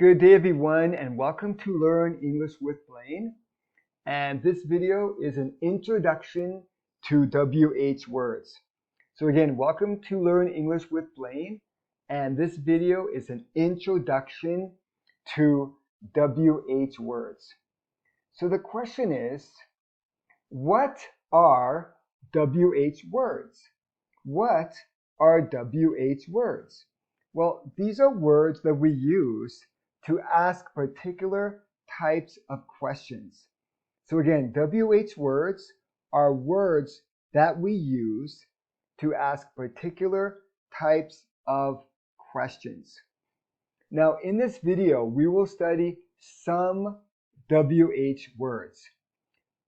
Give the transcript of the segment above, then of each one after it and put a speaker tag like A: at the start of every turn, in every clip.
A: Good day everyone and welcome to Learn English with Blaine. And this video is an introduction to WH words. So again, welcome to Learn English with Blaine. And this video is an introduction to WH words. So the question is, what are WH words? What are WH words? Well, these are words that we use to ask particular types of questions. So again, WH words are words that we use to ask particular types of questions. Now, in this video, we will study some WH words.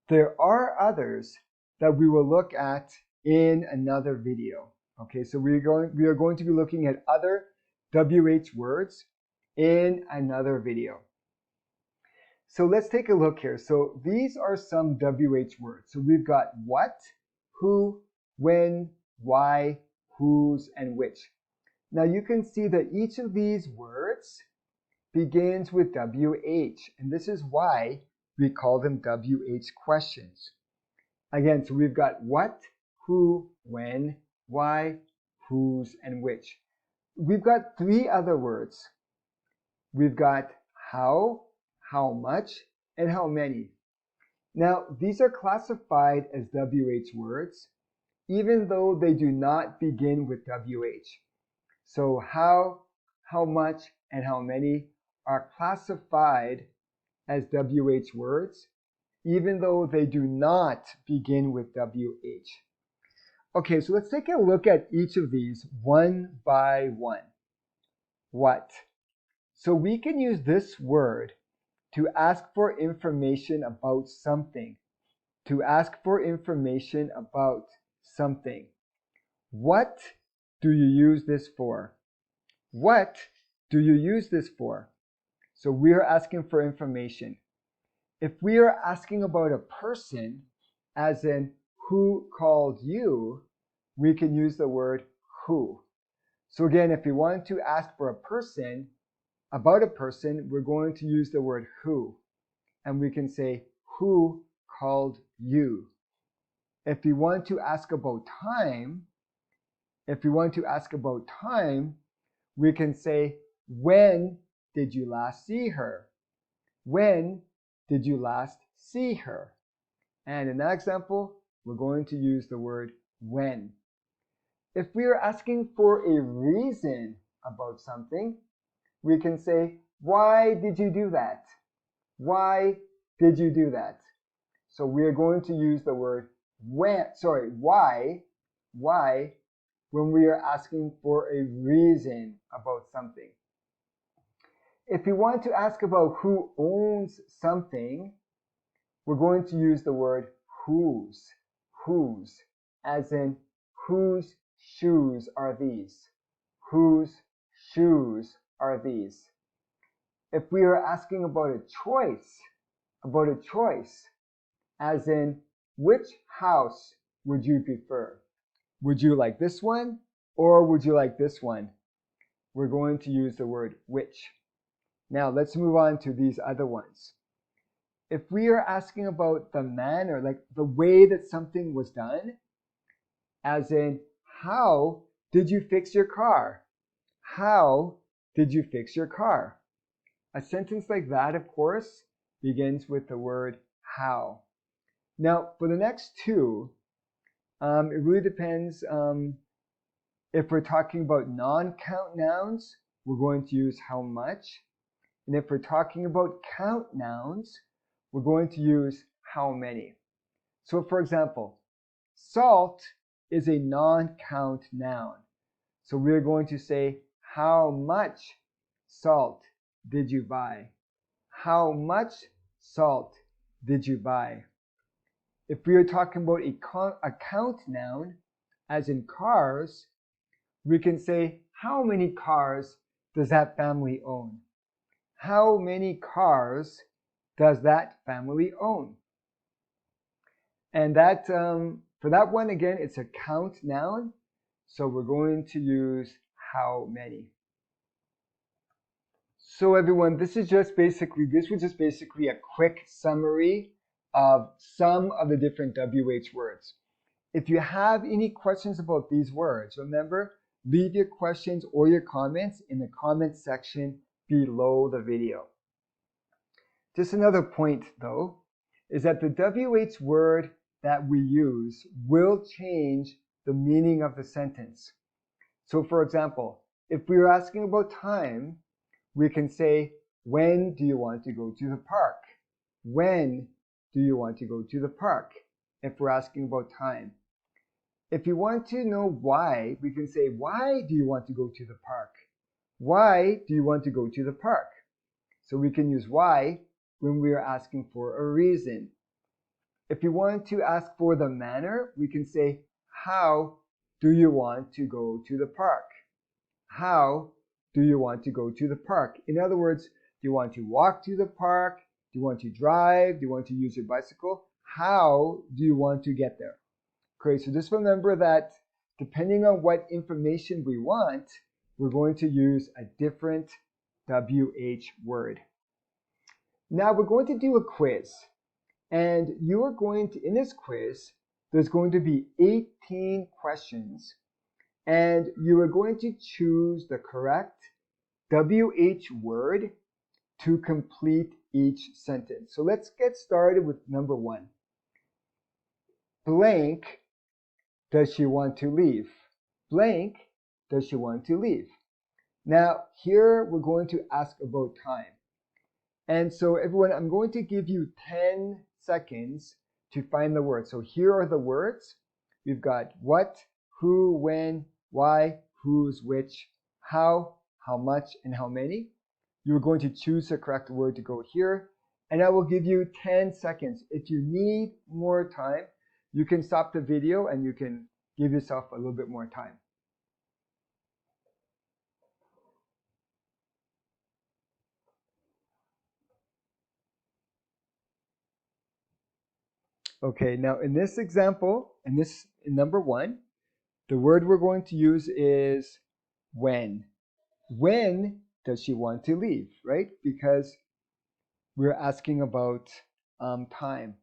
A: There are others that we will look at in another video. Okay, so we are going to be looking at other WH words in another video. So let's take a look here. So these are some WH words. So we've got what, who, when, why, whose, and which. Now you can see that each of these words begins with WH, and this is why we call them WH questions. Again, so we've got what, who, when, why, whose, and which. We've got three other words. We've got how much, and how many. Now, these are classified as WH words, even though they do not begin with WH. So how much, and how many are classified as WH words, even though they do not begin with WH. Okay, so let's take a look at each of these one by one. What? So we can use this word to ask for information about something. To ask for information about something. What do you use this for? What do you use this for? So we are asking for information. If we are asking about a person, as in who called you, we can use the word who. So again, if we want to ask for a person, about a person, we're going to use the word who. And we can say, who called you? If we want to ask about time, we can say, when did you last see her? When did you last see her? And in that example, we're going to use the word when. If we are asking for a reason about something, we can say, why did you do that? Why did you do that? So we are going to use the word why when we are asking for a reason about something. If we want to ask about who owns something, we're going to use the word whose, as in whose shoes are these? Whose shoes are these? If we are asking about a choice, as in which house would you prefer? Would you like this one or would you like this one? We're going to use the word which. Now let's move on to these other ones. If we are asking about the manner, like the way that something was done, as in how did you fix your car? How did you fix your car? A sentence like that, of course, begins with the word how. Now, for the next two, it really depends. If we're talking about non-count nouns, we're going to use how much. And if we're talking about count nouns, we're going to use how many. So for example, salt is a non-count noun. So we're going to say, how much salt did you buy? How much salt did you buy? If we are talking about a count noun, as in cars, we can say, how many cars does that family own? How many cars does that family own? And that for that one, again, it's a count noun. So we're going to use how many. So everyone, this was just basically a quick summary of some of the different WH words. If you have any questions about these words, remember, leave your questions or your comments in the comment section below the video. Just another point though, is that the WH word that we use will change the meaning of the sentence. So for example, if we were asking about time, we can say, when do you want to go to the park? When do you want to go to the park? If we're asking about time. If you want to know why, we can say, why do you want to go to the park? Why do you want to go to the park? So we can use why when we are asking for a reason. If you want to ask for the manner, we can say, how do you want to go to the park? How do you want to go to the park? In other words, do you want to walk to the park? Do you want to drive? Do you want to use your bicycle? How do you want to get there? Okay, so just remember that depending on what information we want, we're going to use a different WH word. Now we're going to do a quiz. And you are going to, in this quiz, there's going to be 18 questions. And you are going to choose the correct WH word to complete each sentence. So let's get started with number 1. Blank, does she want to leave? Blank, does she want to leave? Now, here we're going to ask about time. And so everyone, I'm going to give you 10 seconds to find the word. So here are the words. We've got what, who, when, why, whose, which, how much, and how many. You're going to choose the correct word to go here. And I will give you 10 seconds. If you need more time, you can stop the video and you can give yourself a little bit more time. Okay, now in this example, in number 1, the word we're going to use is when. When does she want to leave, right? Because we're asking about time.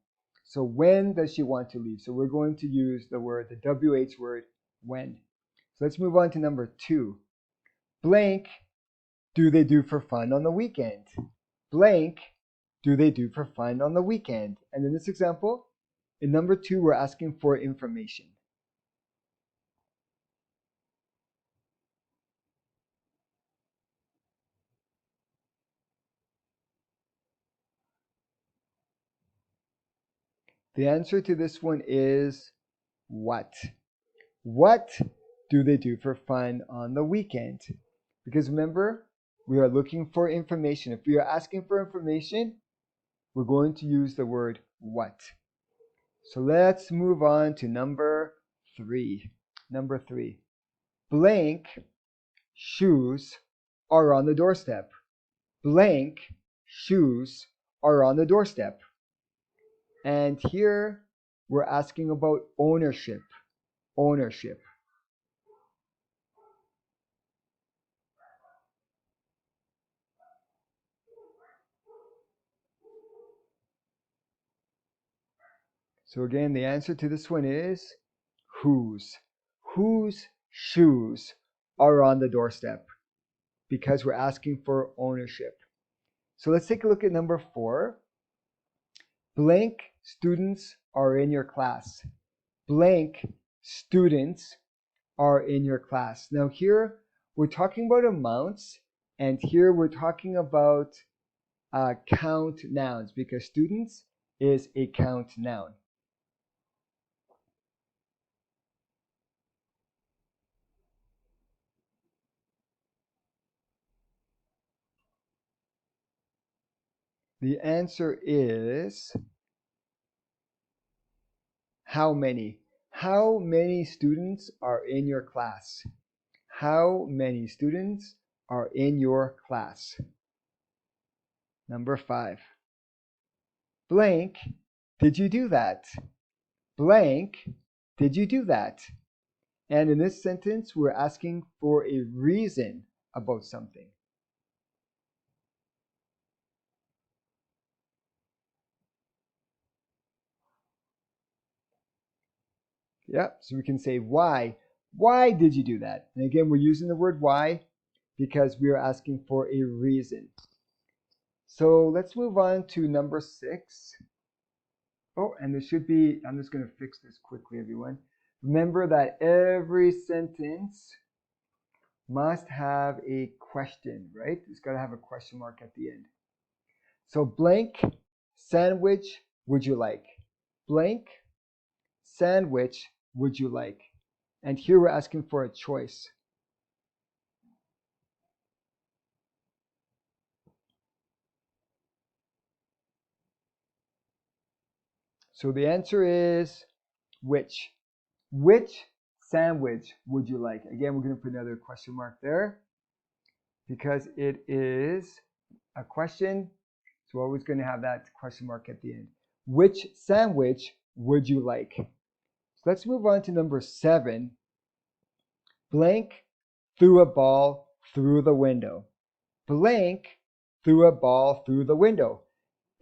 A: So when does she want to leave? So we're going to use the WH word, when. So let's move on to number 2. Blank, do they do for fun on the weekend? Blank, do they do for fun on the weekend? And in this example, in number 2, we're asking for information. The answer to this one is what? What do they do for fun on the weekend? Because remember, we are looking for information. If we are asking for information, we're going to use the word what. So let's move on to number 3. Number 3. Blank shoes are on the doorstep. Blank shoes are on the doorstep. And here we're asking about ownership. Ownership. So again, the answer to this one is whose. Whose shoes are on the doorstep? Because we're asking for ownership. So let's take a look at number 4. Blank students are in your class. Blank students are in your class. Now here we're talking about amounts, and here we're talking about count nouns, because students is a count noun. The answer is how many. How many students are in your class? How many students are in your class? Number 5. Blank, did you do that? Blank, did you do that? And in this sentence, we're asking for a reason about something. Yeah, so we can say why. Why did you do that? And again, we're using the word why because we are asking for a reason. So let's move on to number 6. Oh, and there should be, I'm just going to fix this quickly, everyone. Remember that every sentence must have a question, right? It's got to have a question mark at the end. So blank sandwich would you like? Blank sandwich would you like? And here we're asking for a choice. So the answer is which? Which sandwich would you like? Again, we're going to put another question mark there because it is a question. So we're always going to have that question mark at the end. Which sandwich would you like? So let's move on to number 7. Blank threw a ball through the window. Blank threw a ball through the window.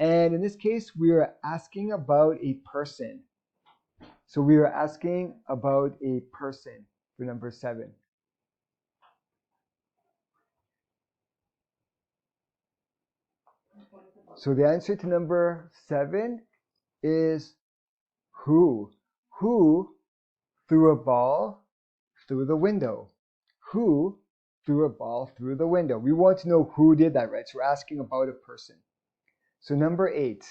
A: And in this case, we are asking about a person. So we are asking about a person for number 7. So the answer to number 7 is who. Who threw a ball through the window? Who threw a ball through the window? We want to know who did that, right? So we're asking about a person. So number 8.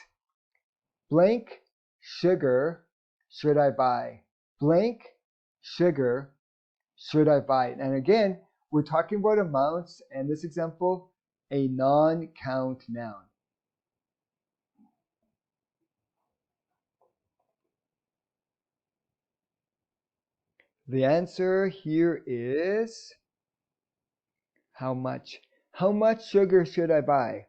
A: Blank sugar should I buy? Blank sugar should I buy? And again, we're talking about amounts, and this example, a non-count noun. The answer here is how much? How much sugar should I buy?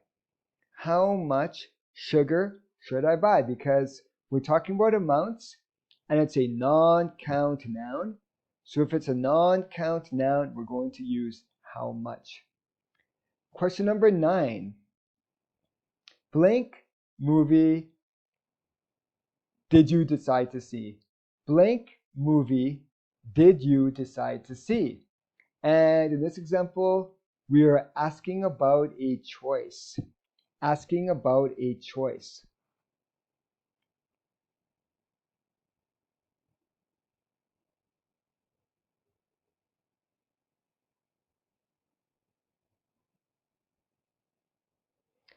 A: How much sugar should I buy? Because we're talking about amounts and it's a non-count noun. So if it's a non-count noun, we're going to use how much. Question number 9. Blank movie did you decide to see? Blank movie did you decide to see? And in this example, we are asking about a choice. Asking about a choice.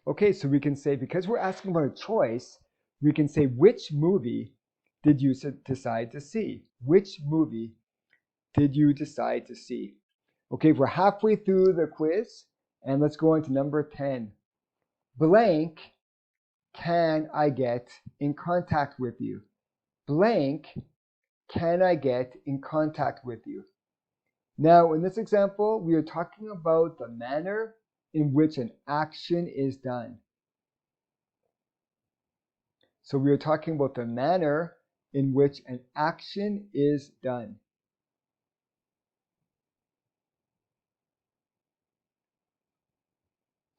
A: Okay, so we can say, because we're asking about a choice, we can say, which movie did you decide to see? Which movie did you decide to see? Okay, we're halfway through the quiz, and let's go on to number 10. Blank can I get in contact with you? Blank can I get in contact with you? Now, in this example, we are talking about the manner in which an action is done. So we are talking about the manner in which an action is done.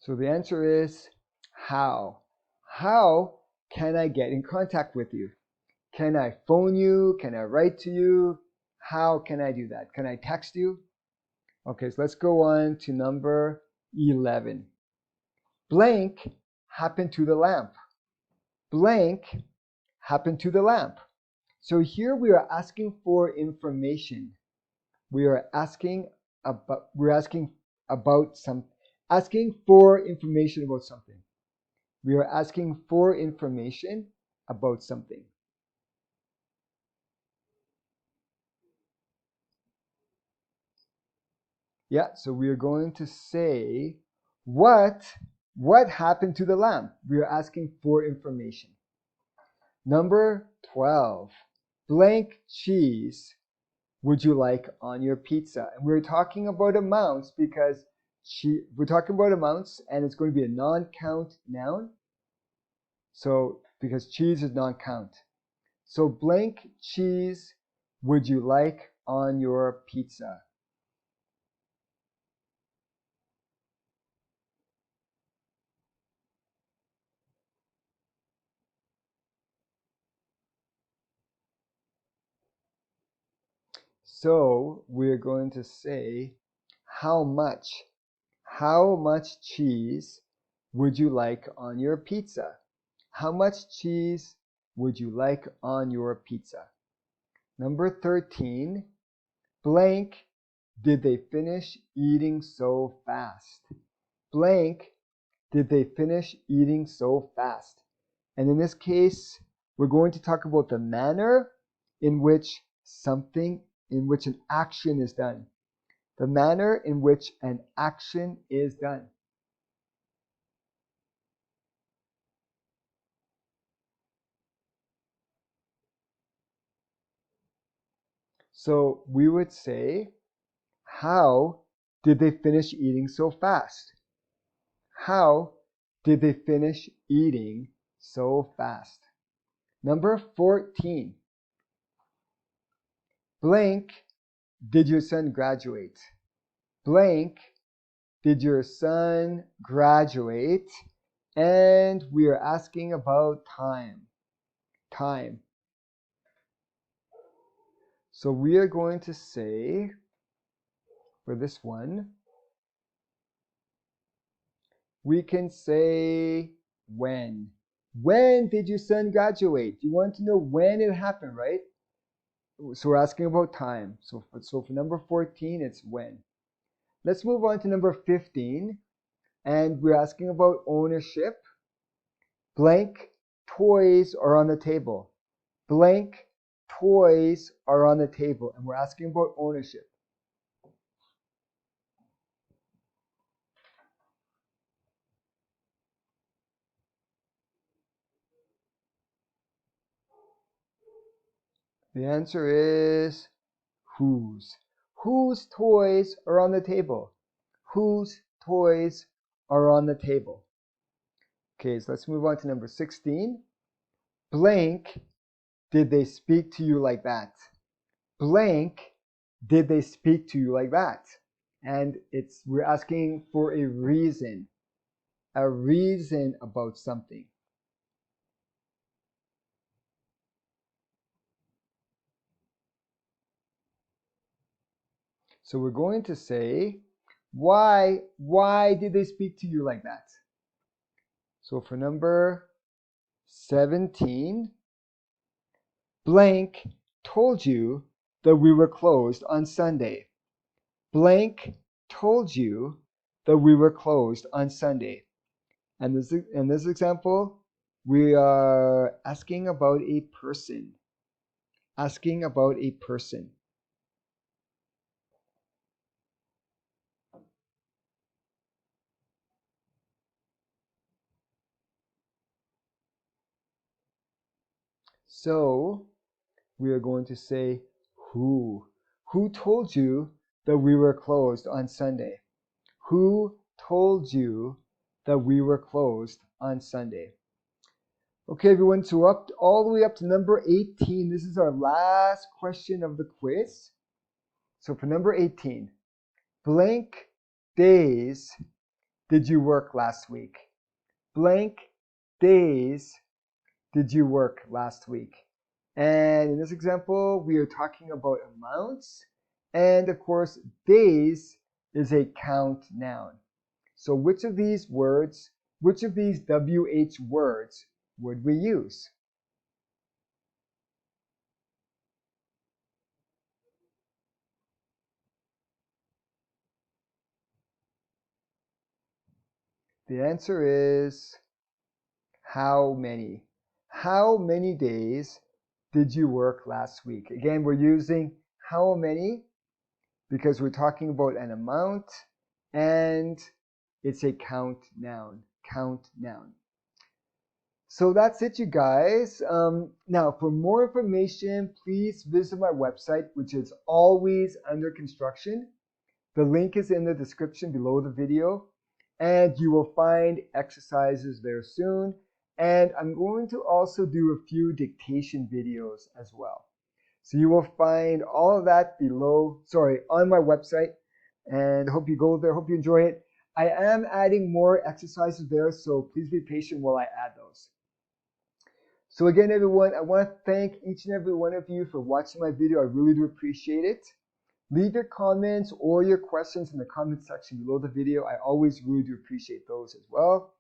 A: So the answer is how. How can I get in contact with you? Can I phone you? Can I write to you? How can I do that? Can I text you? Okay, so let's go on to number 11. Blank happened to the lamp. Blank happened to the lamp. So here we are asking for information. We are asking asking for information about something. We are asking for information about something. Yeah, so we are going to say what happened to the lamp? We are asking for information. Number 12. Blank cheese would you like on your pizza? And we're talking about amounts because we're talking about amounts and it's going to be a non-count noun. So because cheese is non-count. So blank cheese would you like on your pizza? So we're going to say, how much cheese would you like on your pizza? How much cheese would you like on your pizza? Number 13, blank, did they finish eating so fast? Blank, did they finish eating so fast? And in this case, we're going to talk about the manner in which an action is done. The manner in which an action is done. So we would say, how did they finish eating so fast? How did they finish eating so fast? Number 14. Blank, did your son graduate? Blank, did your son graduate? And we are asking about time. Time. So we are going to say, for this one, we can say when. When did your son graduate? You want to know when it happened, right? So we're asking about time. So for number 14, it's when. Let's move on to number 15. And we're asking about ownership. Blank, toys are on the table. Blank, toys are on the table. And we're asking about ownership. The answer is whose. Whose toys are on the table? Whose toys are on the table? Okay, so let's move on to number 16. Blank, did they speak to you like that? Blank, did they speak to you like that? And we're asking for a reason about something. So we're going to say, why did they speak to you like that? So for number 17, blank told you that we were closed on Sunday. Blank told you that we were closed on Sunday. And in this example, we are asking about a person. Asking about a person. So we are going to say who. Who told you that we were closed on Sunday? Who told you that we were closed on Sunday? Okay, everyone, so all the way up to number 18. This is our last question of the quiz. So for number 18, blank days did you work last week? Blank days did you work last week? And in this example, we are talking about amounts. And of course, days is a count noun. So which of these WH words would we use? The answer is how many. How many days did you work last week? Again, we're using how many because we're talking about an amount and it's a count noun. Count noun. So that's it, you guys. Now, for more information, please visit my website, which is always under construction. The link is in the description below the video, and you will find exercises there soon. And I'm going to also do a few dictation videos as well. So you will find all of that on my website, and hope you go there. Hope you enjoy it. I am adding more exercises there, so please be patient while I add those. So again, everyone, I want to thank each and every one of you for watching my video. I really do appreciate it. leave your comments or your questions in the comment section below the video. I always really do appreciate those as well.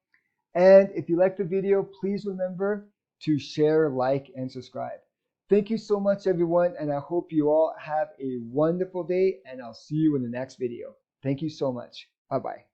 A: And if you like the video, please remember to share, like, and subscribe. Thank you so much, everyone, and I hope you all have a wonderful day, and I'll see you in the next video. Thank you so much. Bye-bye.